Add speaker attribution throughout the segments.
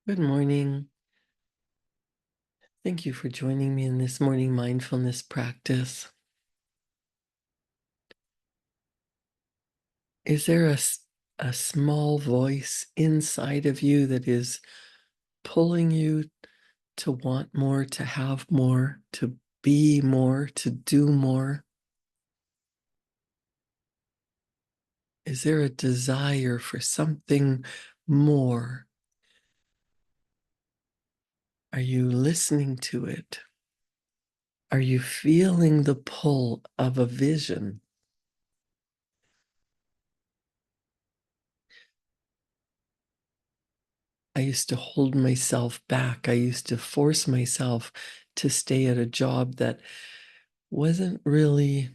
Speaker 1: Good morning. Thank you for joining me in this morning mindfulness practice. Is there a small voice inside of you that is pulling you to want more, to have more, to be more, to do more? Is there a desire for something more? Are you listening to it? Are you feeling the pull of a vision? I used to hold myself back. I used to force myself to stay at a job that wasn't really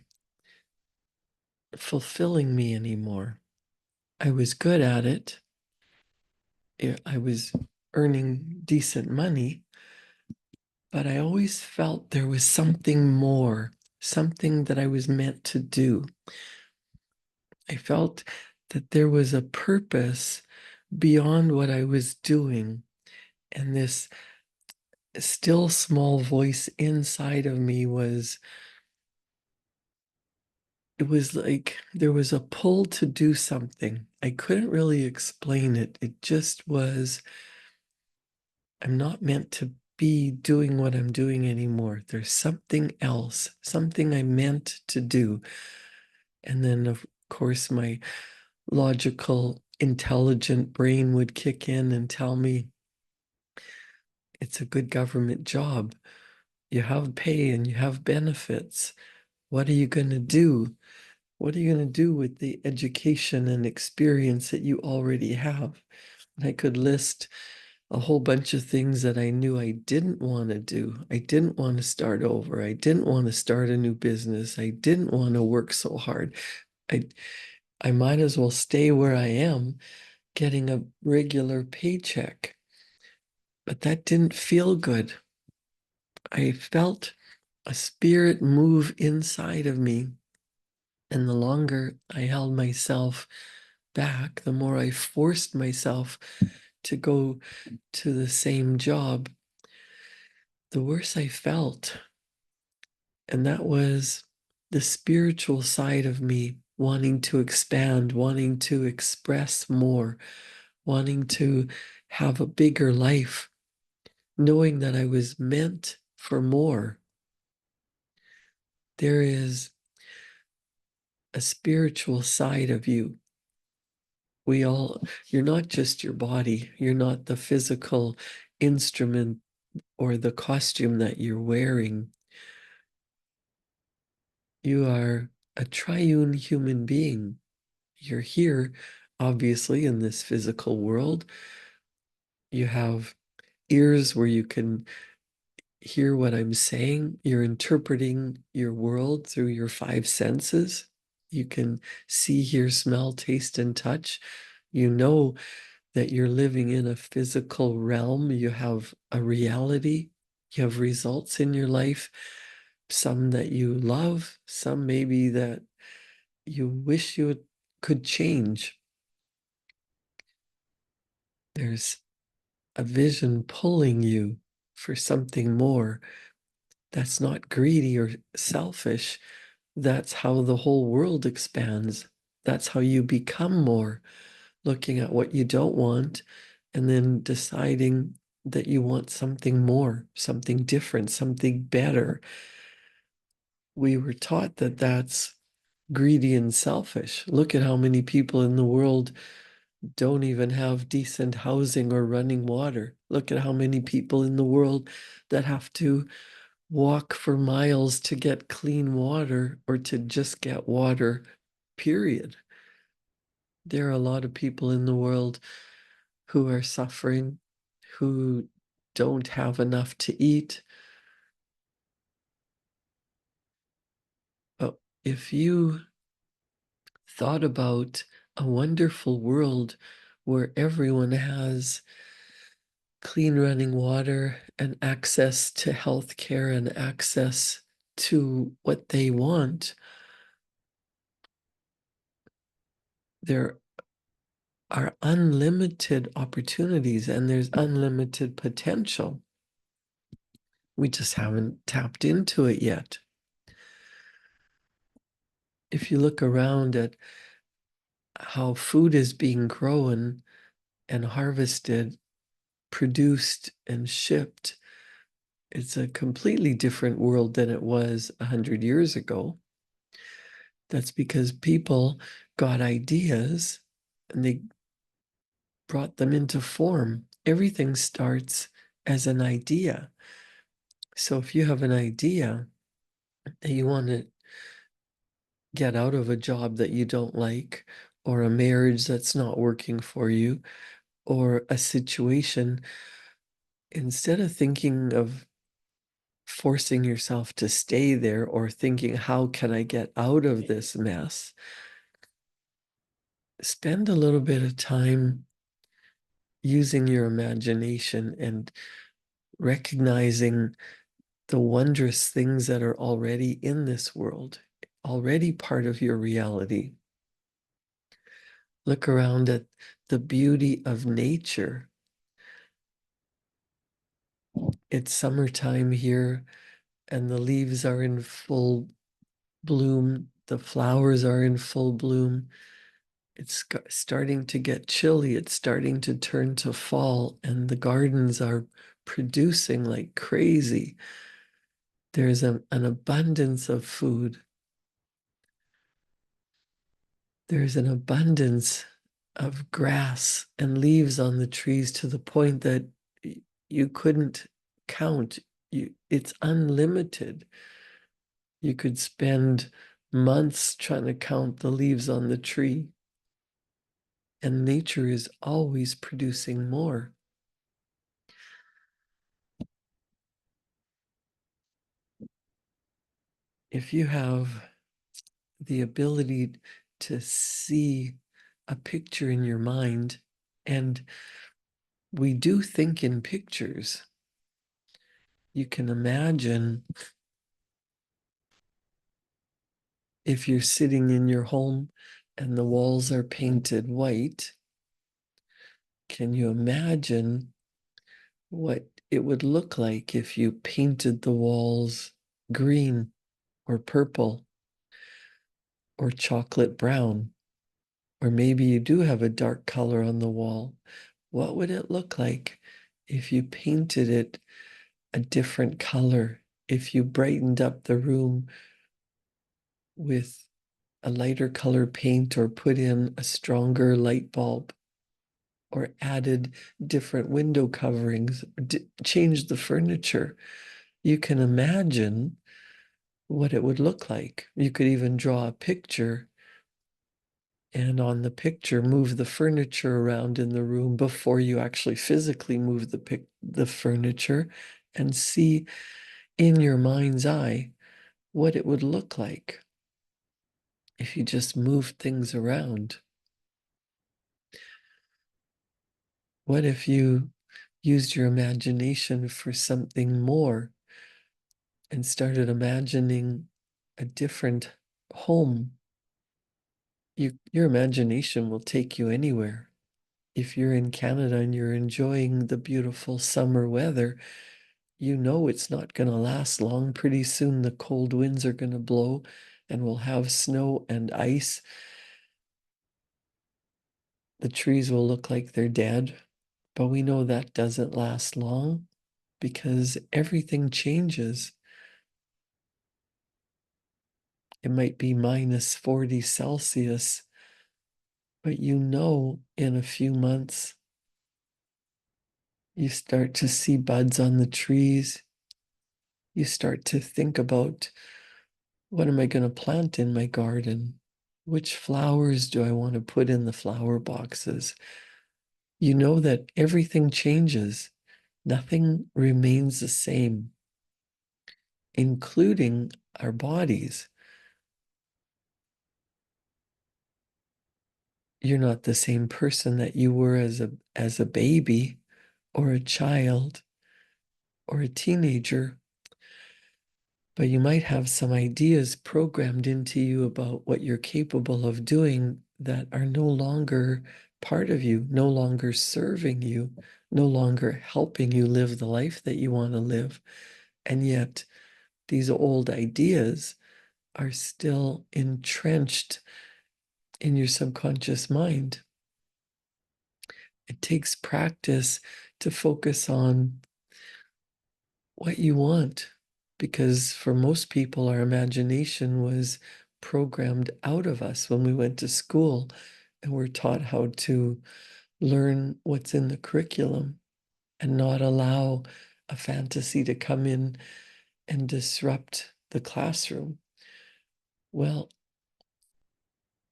Speaker 1: fulfilling me anymore. I was good at it. I was earning decent money, but I always felt there was something more, something that I was meant to do. I felt that there was a purpose beyond what I was doing. And this still small voice inside of me it was like there was a pull to do something. I couldn't really explain it. It just was, I'm not meant to be doing what I'm doing anymore. There's something else, something I meant to do. And then, of course, my logical, intelligent brain would kick in and tell me it's a good government job. You have pay and you have benefits. What are you going to do? What are you going to do with the education and experience that you already have? And I could list a whole bunch of things that I knew I didn't want to do. I didn't want to start over. I didn't want to start a new business. I didn't want to work so hard. I I might as well stay where I am, getting a regular paycheck. But that didn't feel good. I felt a spirit move inside of me. And the longer I held myself back, the more I forced myself to go to the same job, the worse I felt. And that was the spiritual side of me wanting to expand, wanting to express more, wanting to have a bigger life, knowing that I was meant for more. There is a spiritual side of you. You're not just your body, you're not the physical instrument or the costume that you're wearing. You are a triune human being. You're here, obviously, in this physical world. You have ears where you can hear what I'm saying. You're interpreting your world through your five senses. You can see, hear, smell, taste, and touch. You know that you're living in a physical realm. You have a reality. You have results in your life, some that you love, some maybe that you wish you could change. There's a vision pulling you for something more. That's not greedy or selfish. That's how the whole world expands. That's how you become more, looking at what you don't want and then deciding that you want something more, something different, something better. We were taught that that's greedy and selfish. Look at how many people in the world don't even have decent housing or running water. Look at how many people in the world that have to walk for miles to get clean water or to just get water, period. There are a lot of people in the world who are suffering, who don't have enough to eat. But if you thought about a wonderful world where everyone has clean running water and access to health care and access to what they want, there are unlimited opportunities and there's unlimited potential. We just haven't tapped into it yet. If you look around at how food is being grown and harvested, produced and shipped, it's a completely different world than it was 100 years ago. That's because people got ideas and they brought them into form. Everything starts as an idea. So if you have an idea that you want to get out of a job that you don't like, or a marriage that's not working for you, or a situation, instead of thinking of forcing yourself to stay there or thinking, how can I get out of this mess? Spend a little bit of time using your imagination and recognizing the wondrous things that are already in this world, already part of your reality. Look around at the beauty of nature. It's summertime here, and the leaves are in full bloom. The flowers are in full bloom. It's starting to get chilly. It's starting to turn to fall, and the gardens are producing like crazy. There's an abundance of food. There's an abundance of grass and leaves on the trees to the point that you couldn't count. It's unlimited. You could spend months trying to count the leaves on the tree, and nature is always producing more. If you have the ability to see a picture in your mind, and we do think in pictures, you can imagine if you're sitting in your home and the walls are painted white, can you imagine what it would look like if you painted the walls green or purple or chocolate brown? Or maybe you do have a dark color on the wall. What would it look like if you painted it a different color? If you brightened up the room with a lighter color paint or put in a stronger light bulb or added different window coverings, changed the furniture, you can imagine what it would look like. You could even draw a picture and on the picture move the furniture around in the room before you actually physically move the furniture, and see in your mind's eye what it would look like if you just moved things around. What if you used your imagination for something more and started imagining a different home? Your imagination will take you anywhere. If you're in Canada and you're enjoying the beautiful summer weather, you know it's not going to last long. Pretty soon the cold winds are going to blow and we'll have snow and ice. The trees will look like they're dead, but we know that doesn't last long because everything changes. It might be minus 40 Celsius, but you know in a few months you start to see buds on the trees. You start to think about, what am I going to plant in my garden? Which flowers do I want to put in the flower boxes? You know that everything changes. Nothing remains the same, including our bodies. You're not the same person that you were as a baby or a child or a teenager, but you might have some ideas programmed into you about what you're capable of doing that are no longer part of you, no longer serving you, no longer helping you live the life that you want to live. And yet, these old ideas are still entrenched in your subconscious mind. It takes practice to focus on what you want, because for most people, our imagination was programmed out of us when we went to school and we're taught how to learn what's in the curriculum and not allow a fantasy to come in and disrupt the classroom. Well,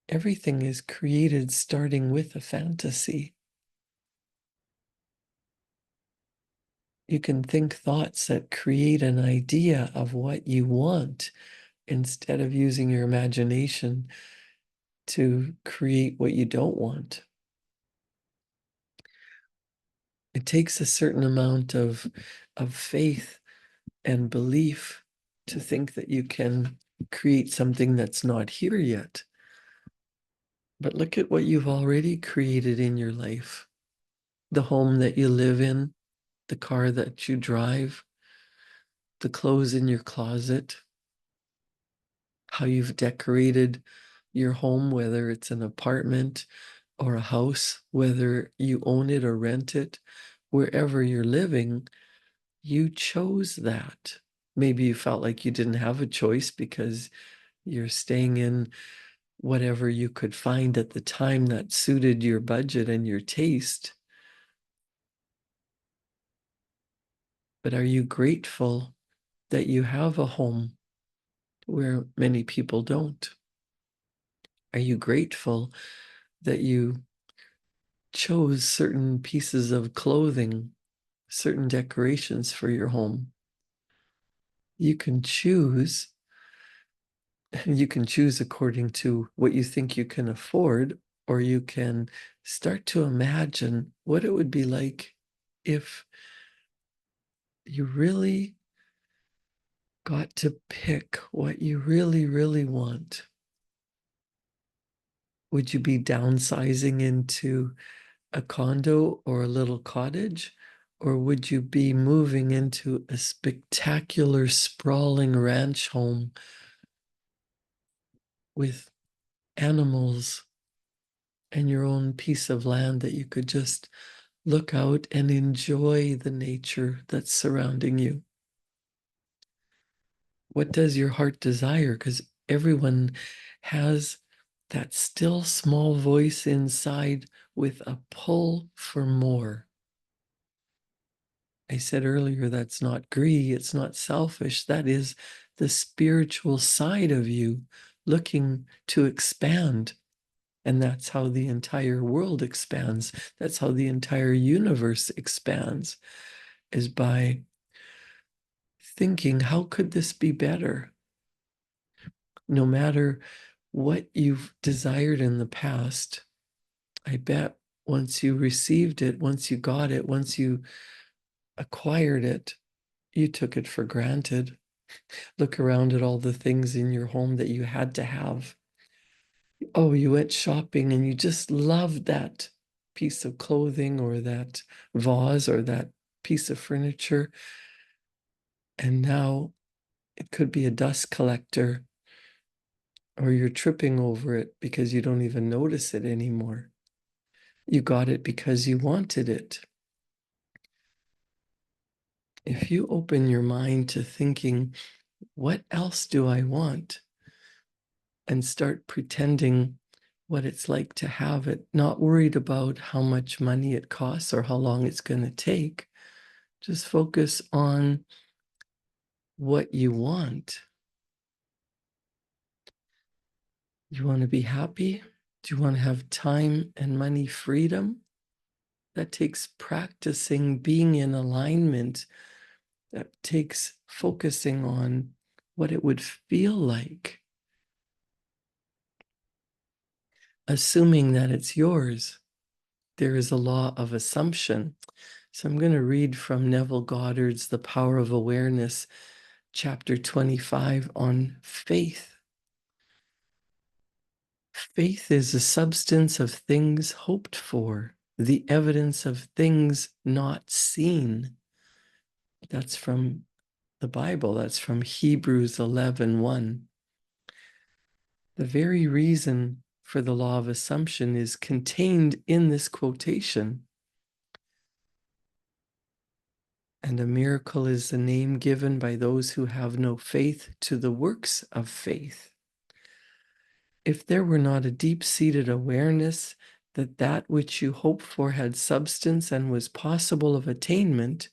Speaker 1: everything is created starting with a fantasy. You can think thoughts that create an idea of what you want instead of using your imagination to create what you don't want. It takes a certain amount of faith and belief to think that you can create something that's not here yet. But look at what you've already created in your life. The home that you live in, the car that you drive, the clothes in your closet, how you've decorated your home, whether it's an apartment or a house, whether you own it or rent it, wherever you're living, you chose that. Maybe you felt like you didn't have a choice because you're staying in whatever you could find at the time that suited your budget and your taste. But are you grateful that you have a home where many people don't? Are you grateful that you chose certain pieces of clothing, certain decorations for your home? You can choose. You can choose according to what you think you can afford, or you can start to imagine what it would be like if you really got to pick what you really, really want. Would you be downsizing into a condo or a little cottage? Or would you be moving into a spectacular, sprawling ranch home with animals and your own piece of land that you could just look out and enjoy the nature that's surrounding you? What does your heart desire? Because everyone has that still small voice inside with a pull for more. I said earlier, that's not greedy, it's not selfish. That is the spiritual side of you looking to expand. And that's how the entire world expands. That's how the entire universe expands, is by thinking, how could this be better? No matter what you've desired in the past, I bet once you received it, once you got it, once you acquired it, you took it for granted. Look around at all the things in your home that you had to have. Oh, you went shopping and you just loved that piece of clothing or that vase or that piece of furniture. And now it could be a dust collector, or you're tripping over it because you don't even notice it anymore. You got it because you wanted it. If you open your mind to thinking, what else do I want? And start pretending what it's like to have it, not worried about how much money it costs or how long it's going to take. Just focus on what you want. You want to be happy? Do you want to have time and money freedom? That takes practicing being in alignment. That takes focusing on what it would feel like, assuming that it's yours. There is a law of assumption. So I'm going to read from Neville Goddard's The Power of Awareness, chapter 25 on faith. Faith is the substance of things hoped for, the evidence of things not seen. That's from the Bible. That's from Hebrews 11:1. The very reason for the law of assumption is contained in this quotation. And a miracle is the name given by those who have no faith to the works of faith. If there were not a deep-seated awareness that that which you hope for had substance and was possible of attainment,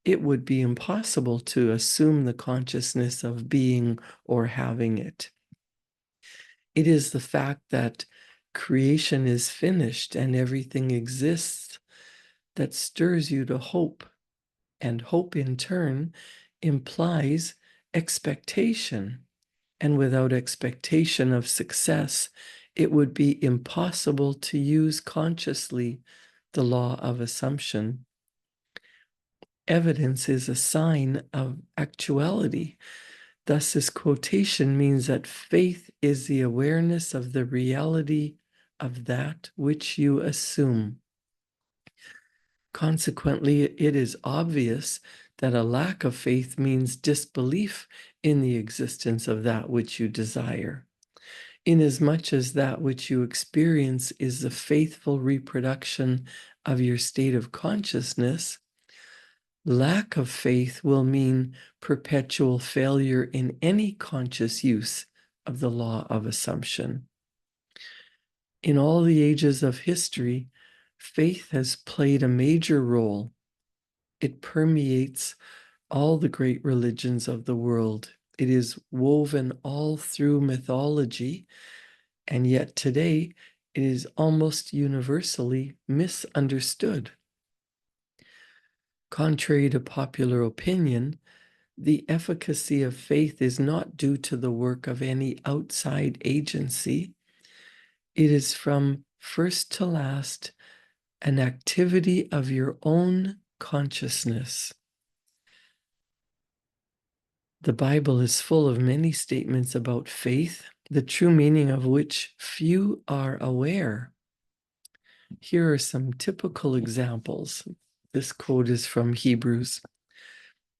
Speaker 1: it would be impossible to assume the consciousness of being or having it. It is the fact that creation is finished and everything exists that stirs you to hope. And hope, in turn, implies expectation. And without expectation of success, it would be impossible to use consciously the law of assumption. Evidence is a sign of actuality. Thus, this quotation means that faith is the awareness of the reality of that which you assume. Consequently, it is obvious that a lack of faith means disbelief in the existence of that which you desire. Inasmuch as that which you experience is the faithful reproduction of your state of consciousness, lack of faith will mean perpetual failure in any conscious use of the law of assumption. In all the ages of history, faith has played a major role. It permeates all the great religions of the world. It is woven all through mythology, and yet today it is almost universally misunderstood. Contrary to popular opinion, the efficacy of faith is not due to the work of any outside agency. It is from first to last an activity of your own consciousness. The Bible is full of many statements about faith, the true meaning of which few are aware. Here are some typical examples. This quote is from Hebrews.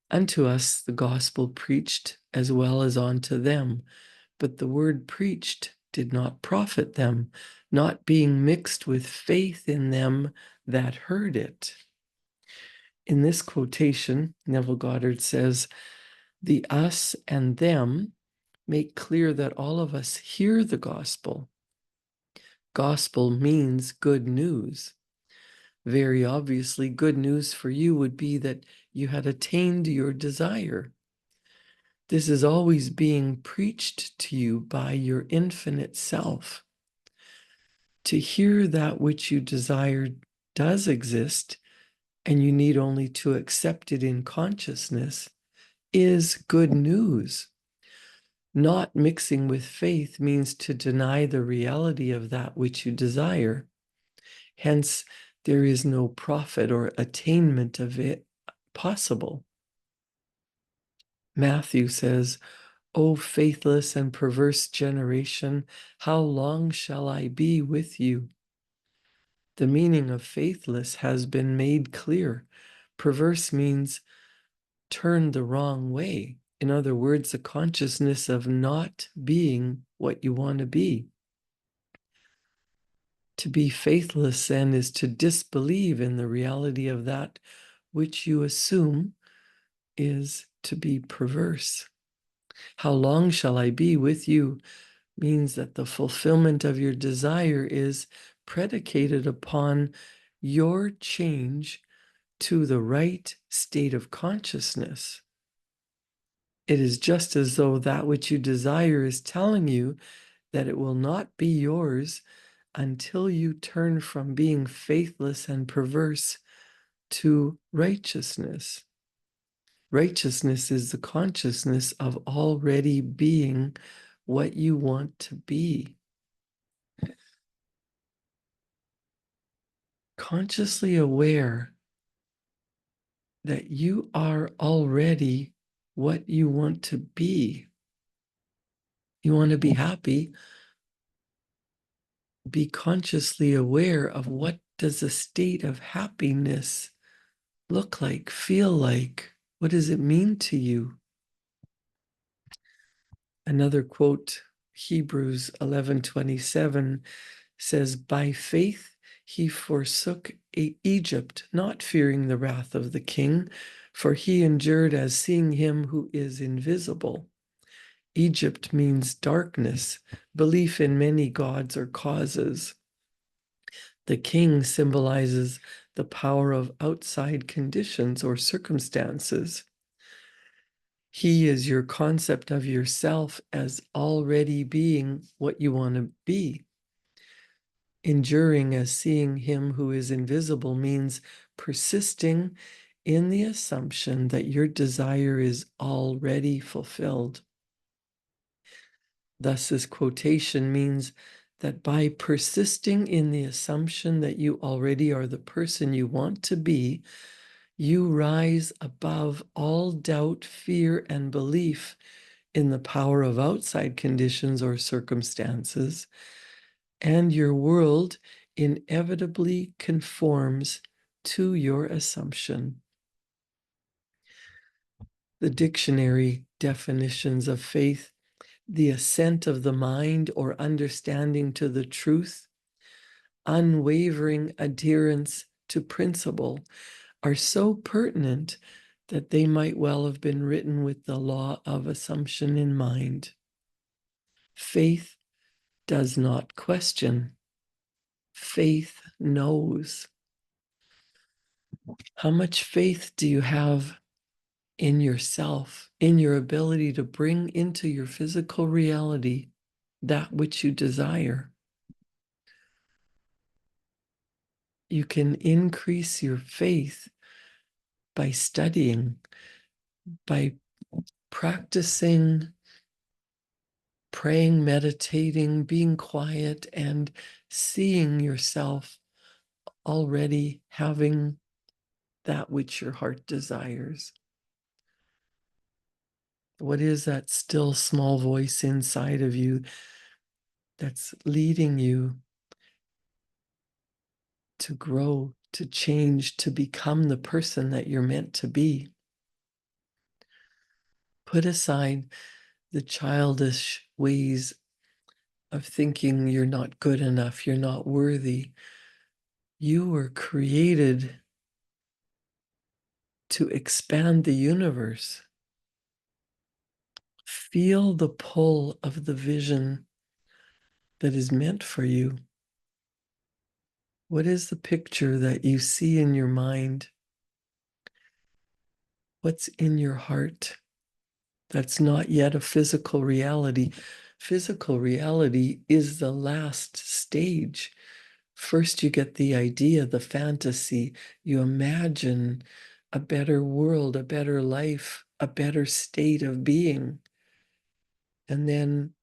Speaker 1: Unto us the gospel preached as well as unto them, but the word preached did not profit them, not being mixed with faith in them that heard it. In this quotation, Neville Goddard says, the us and them make clear that all of us hear the gospel. Gospel means good news. Very obviously, good news for you would be that you had attained your desire. This is always being preached to you by your infinite self. To hear that which you desire does exist, and you need only to accept it in consciousness, is good news. Not mixing with faith means to deny the reality of that which you desire. Hence, there is no profit or attainment of it possible. Matthew says, O faithless and perverse generation, how long shall I be with you? The meaning of faithless has been made clear. Perverse means turn the wrong way. In other words, the consciousness of not being what you want to be. To be faithless, then, is to disbelieve in the reality of that which you assume is to be perverse. How long shall I be with you means that the fulfillment of your desire is predicated upon your change to the right state of consciousness. It is just as though that which you desire is telling you that it will not be yours until you turn from being faithless and perverse to righteousness. Righteousness is the consciousness of already being what you want to be. Consciously aware that you are already what you want to be. You want to be happy. be consciously aware of what does a state of happiness look like, feel like? What does it mean to you? Another quote, Hebrews 11:27 says, "By faith he forsook Egypt, not fearing the wrath of the king, for he endured as seeing him who is invisible." Egypt means darkness, belief in many gods or causes. The king symbolizes the power of outside conditions or circumstances. He is your concept of yourself as already being what you want to be. Enduring as seeing him who is invisible means persisting in the assumption that your desire is already fulfilled. Thus, this quotation means that by persisting in the assumption that you already are the person you want to be, you rise above all doubt, fear, and belief in the power of outside conditions or circumstances, and your world inevitably conforms to your assumption. The dictionary definitions of faith: the assent of the mind or understanding to the truth, unwavering adherence to principle, are so pertinent that they might well have been written with the law of assumption in mind. Faith does not question. Faith knows. How much faith do you have in yourself, in your ability to bring into your physical reality that which you desire? You can increase your faith by studying, by practicing, praying, meditating, being quiet, and seeing yourself already having that which your heart desires. What is that still small voice inside of you that's leading you to grow, to change, to become the person that you're meant to be? Put aside the childish ways of thinking you're not good enough, you're not worthy. You were created to expand the universe. Feel the pull of the vision that is meant for you. What is the picture that you see in your mind? What's in your heart that's not yet a physical reality? Physical reality is the last stage. First, you get the idea, the fantasy. You imagine a better world, a better life, a better state of being. And then,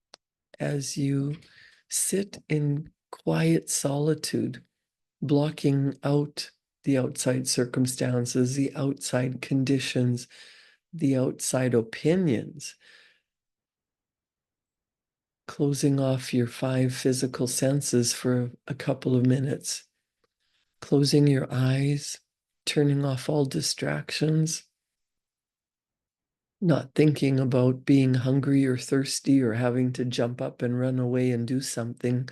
Speaker 1: as you sit in quiet solitude, blocking out the outside circumstances, the outside conditions, the outside opinions, closing off your 5 physical senses for a couple of minutes, closing your eyes, turning off all distractions, not thinking about being hungry or thirsty or having to jump up and run away and do something.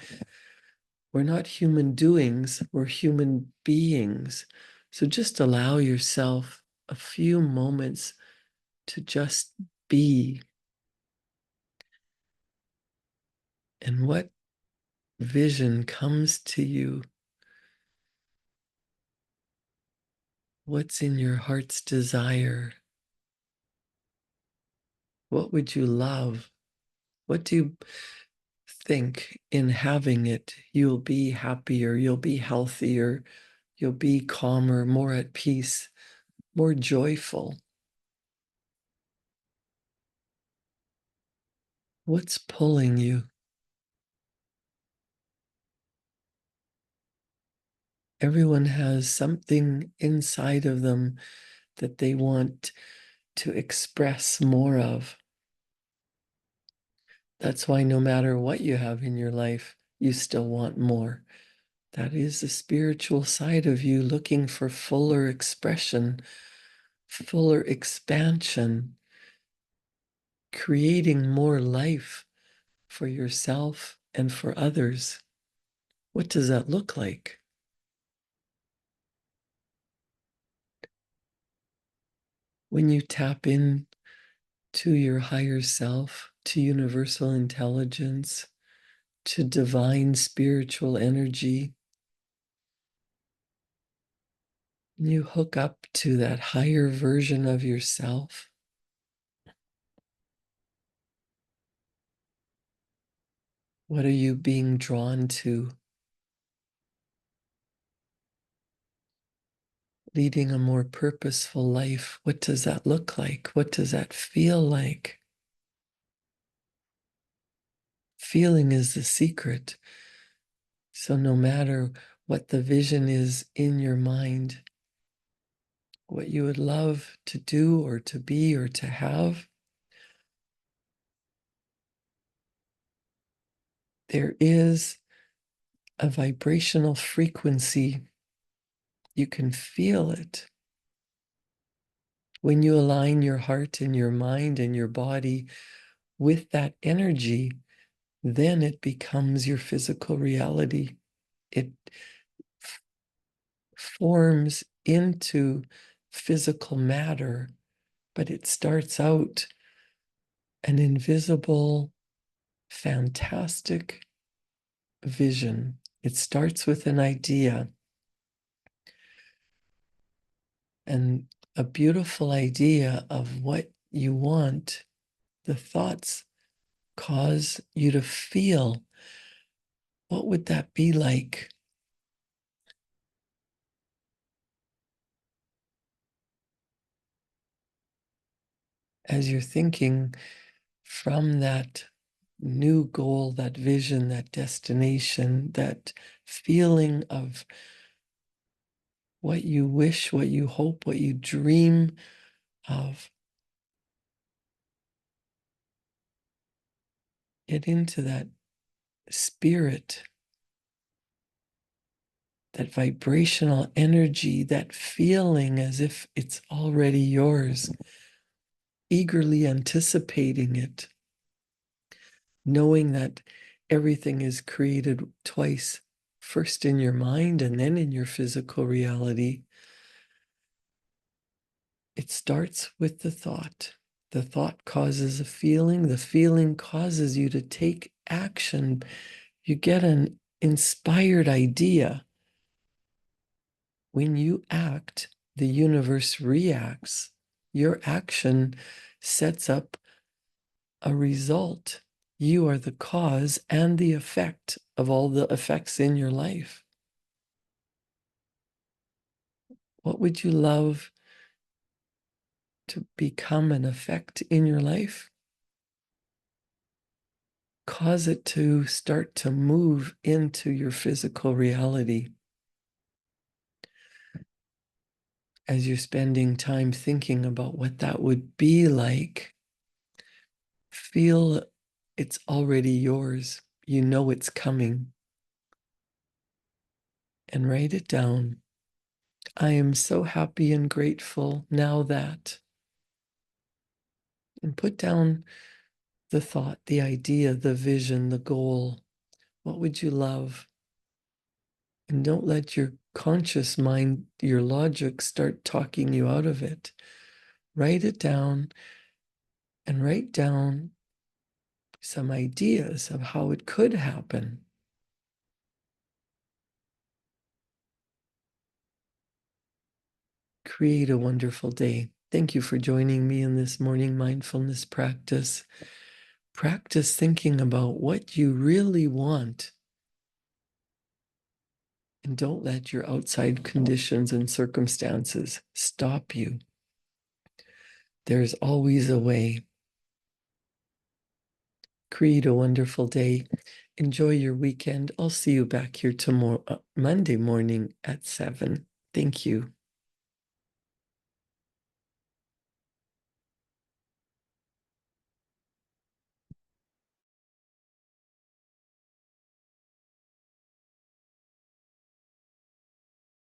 Speaker 1: We're not human doings, we're human beings. So just allow yourself a few moments to just be. And what vision comes to you? What's in your heart's desire? What would you love? What do you think in having it you'll be happier, you'll be healthier, you'll be calmer, more at peace, more joyful? What's pulling you? Everyone has something inside of them that they want to express more of. That's why no matter what you have in your life, you still want more. That is the spiritual side of you looking for fuller expression, fuller expansion, creating more life for yourself and for others. What does that look like? When you tap in to your higher self, to universal intelligence, to divine spiritual energy, you hook up to that higher version of yourself. What are you being drawn to? Leading a more purposeful life. What does that look like? What does that feel like? Feeling is the secret. So no matter what the vision is in your mind, what you would love to do or to be or to have, there is a vibrational frequency. You can feel it. When you align your heart and your mind and your body with that energy, then it becomes your physical reality. It forms into physical matter, but it starts out an invisible, fantastic vision. It starts with an idea, and a beautiful idea of what you want. The thoughts cause you to feel, what would that be like? As you're thinking from that new goal, that vision, that destination, that feeling of what you wish, what you hope, what you dream of, get into that spirit, that vibrational energy, that feeling as if it's already yours, eagerly anticipating it, knowing that everything is created twice, first in your mind and then in your physical reality. It starts with the thought. The thought causes a feeling. The feeling causes you to take action. You get an inspired idea. When you act, the universe reacts. Your action sets up a result. You are the cause and the effect of all the effects in your life. What would you love to become an effect in your life? Cause it to start to move into your physical reality. As you're spending time thinking about what that would be like, feel it's already yours. You know it's coming. And write it down. I am so happy and grateful now that. And put down the thought, the idea, the vision, the goal. What would you love? And don't let your conscious mind, your logic, start talking you out of it. Write it down and write down some ideas of how it could happen. Create a wonderful day. Thank you for joining me in this morning mindfulness practice. Practice thinking about what you really want. And don't let your outside conditions and circumstances stop you. There's always a way. Create a wonderful day. Enjoy your weekend. I'll see you back here tomorrow, Monday morning at 7. Thank you.